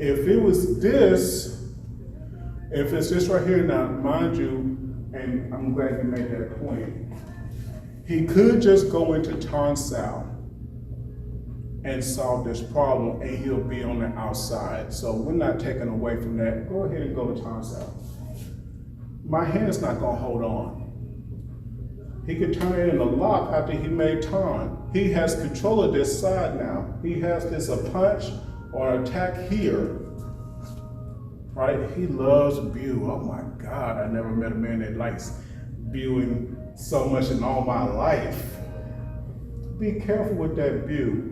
If it was this, if it's this right here now, mind you, and I'm glad you made that point, he could just go into tonsile and solve this problem, and he'll be on the outside. So we're not taking away from that. Go ahead and go to tonsile. My hand's not gonna hold on. He could turn it in a lock after he made ton. He has control of this side now. He has this a punch or attack here, right? He loves Bew. Oh my God, I never met a man that likes Bewing so much in all my life. Be careful with that Bew.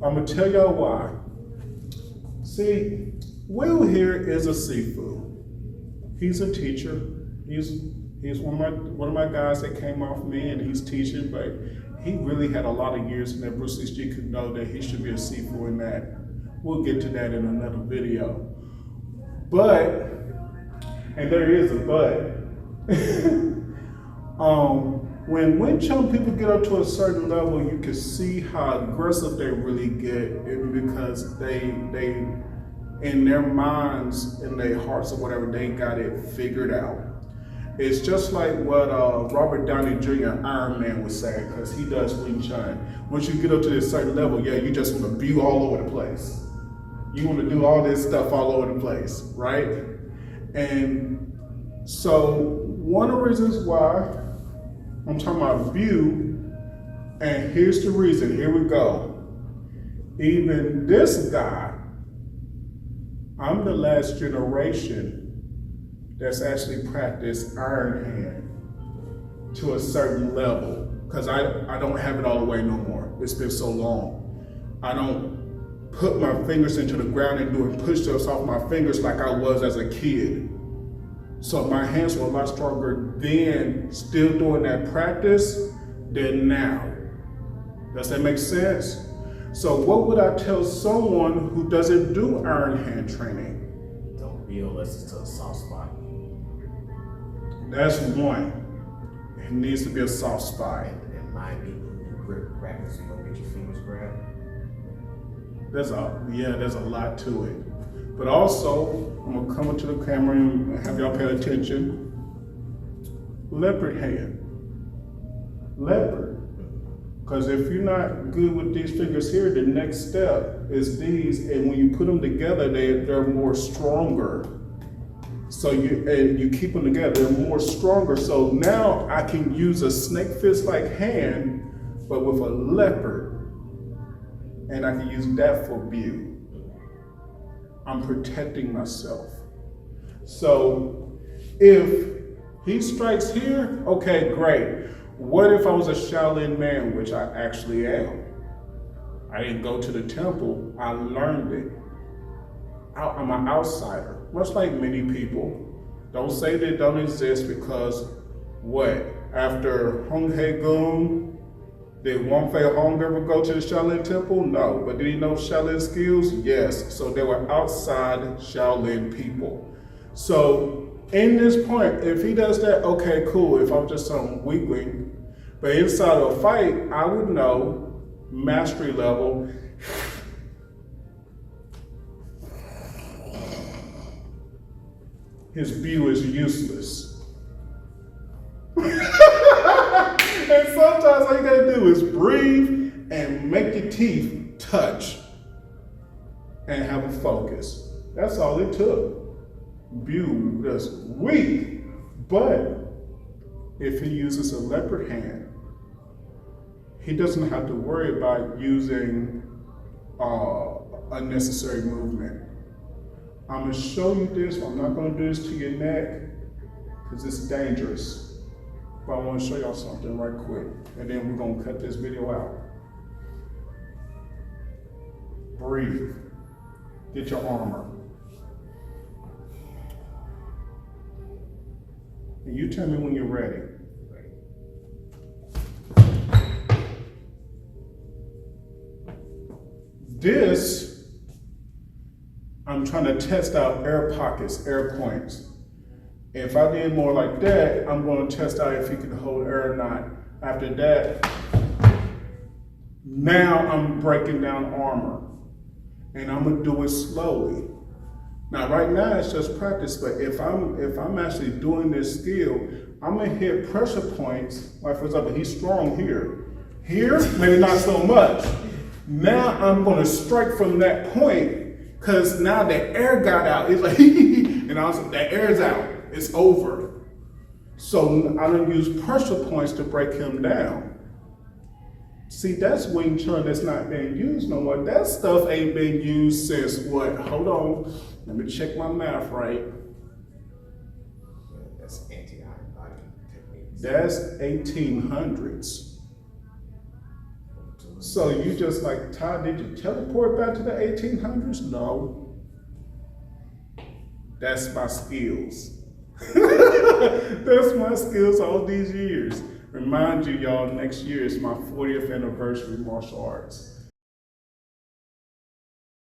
I'm gonna tell y'all why. See, Will here is a Sifu. He's a teacher. He's one of my guys that came off me, and he's teaching, but he really had a lot of years in that Bruce Lee Street could know that he should be a Sifu in that. We'll get to that in another video. But, and there is a but, when Wing Chun people get up to a certain level, you can see how aggressive they really get, because they in their minds, in their hearts or whatever, they got it figured out. It's just like what Robert Downey Jr. Iron Man was saying, because he does Wing Chun. Once you get up to this certain level, yeah, you just want to Bew all over the place. You want to do all this stuff all over the place, right? And so one of the reasons why I'm talking about Bew, and here's the reason, here we go. Even this guy, I'm the last generation that's actually practiced Iron Hand to a certain level, because I don't have it all the way no more. It's been so long. I don't put my fingers into the ground and doing push-ups off my fingers like I was as a kid. So my hands were a lot stronger then, still doing that practice, than now. Does that make sense? So what would I tell someone who doesn't do Iron Hand training? Don't Bew unless it's to a soft spot. That's one. It needs to be a soft spot. And mind people who do grip practice, you don't get your fingers grabbed. There's a lot to it. But also, I'm gonna come into the camera and have y'all pay attention. Leopard hand. Leopard. Because if you're not good with these fingers here, the next step is these, and when you put them together, they're more stronger. So you keep them together, they're more stronger. So now I can use a snake fist-like hand, but with a leopard, and I can use that for Bew. I'm protecting myself. So if he strikes here, okay, great. What if I was a Shaolin man, which I actually am? I didn't go to the temple, I learned it. I'm an outsider, much like many people. Don't say they don't exist, because what? After Hong He-gung, did Wong Fei Hong ever go to the Shaolin temple? No, but did he know Shaolin skills? Yes, so they were outside Shaolin people. So in this point, if he does that, okay, cool. If I'm just some weakling, but inside of a fight, I would know mastery level. His Bew is useless. And sometimes all you gotta do is breathe and make your teeth touch and have a focus. That's all it took. Bew was weak, but if he uses a leopard hand, he doesn't have to worry about using unnecessary movement. I'm gonna show you this. I'm not gonna do this to your neck because it's dangerous. But I wanna show y'all something right quick, and then we're gonna cut this video out. Breathe. Get your armor. And you tell me when you're ready. This, I'm trying to test out air pockets, air points. If I did more like that, I'm going to test out if you can hold air or not. After that, now I'm breaking down armor. And I'm going to do it slowly. Now, right now it's just practice, but if I'm actually doing this skill, I'm gonna hit pressure points. Like for example, he's strong here. Here, maybe not so much. Now I'm gonna strike from that point, cause now the air got out. It's like, and also the air's out. It's over. So I don't use pressure points to break him down. See, that's Wing Chun that's not being used no more. That stuff ain't been used since what? Hold on, let me check my math right. Yeah, that's anti-body techniques. That's 1800s. So you just like, Ty, did you teleport back to the 1800s? No. That's my skills. That's my skills all these years. Remind you, y'all, next year is my 40th anniversary of martial arts.